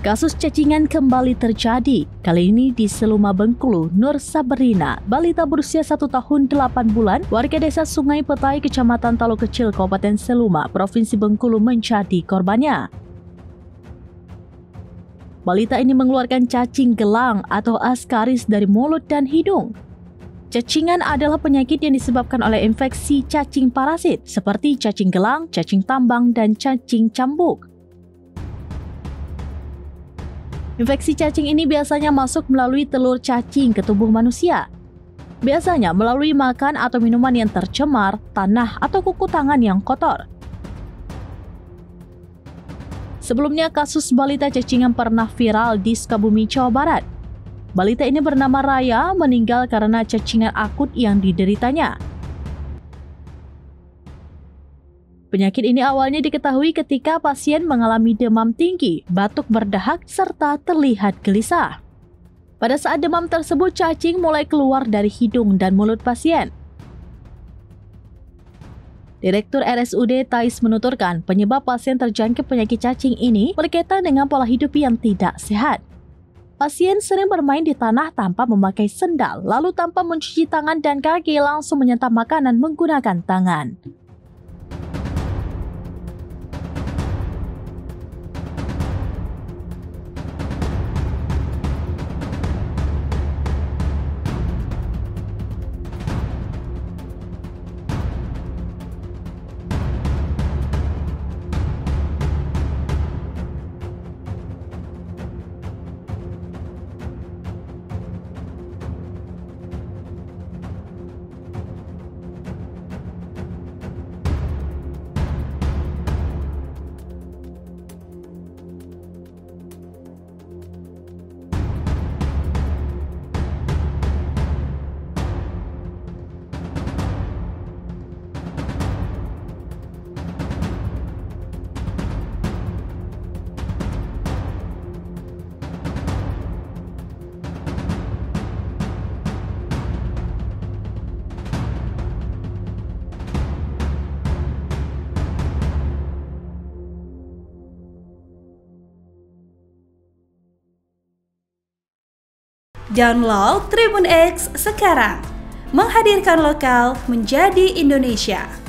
Kasus cacingan kembali terjadi, kali ini di Seluma Bengkulu. Nur Sabrina, balita berusia 1 tahun 8 bulan, warga desa Sungai Petai, Kecamatan Talo Kecil, Kabupaten Seluma, Provinsi Bengkulu menjadi korbannya. Balita ini mengeluarkan cacing gelang atau askaris dari mulut dan hidung. Cacingan adalah penyakit yang disebabkan oleh infeksi cacing parasit seperti cacing gelang, cacing tambang, dan cacing cambuk. Infeksi cacing ini biasanya masuk melalui telur cacing ke tubuh manusia. Biasanya melalui makan atau minuman yang tercemar, tanah, atau kuku tangan yang kotor. Sebelumnya, kasus balita cacingan pernah viral di Sukabumi, Jawa Barat. Balita ini bernama Raya meninggal karena cacingan akut yang dideritanya. Penyakit ini awalnya diketahui ketika pasien mengalami demam tinggi, batuk berdahak, serta terlihat gelisah. Pada saat demam tersebut, cacing mulai keluar dari hidung dan mulut pasien. Direktur RSUD Thais menuturkan, penyebab pasien terjangkit penyakit cacing ini berkaitan dengan pola hidup yang tidak sehat. Pasien sering bermain di tanah tanpa memakai sendal, lalu tanpa mencuci tangan dan kaki langsung menyantap makanan menggunakan tangan. Download Tribun X sekarang, menghadirkan lokal menjadi Indonesia.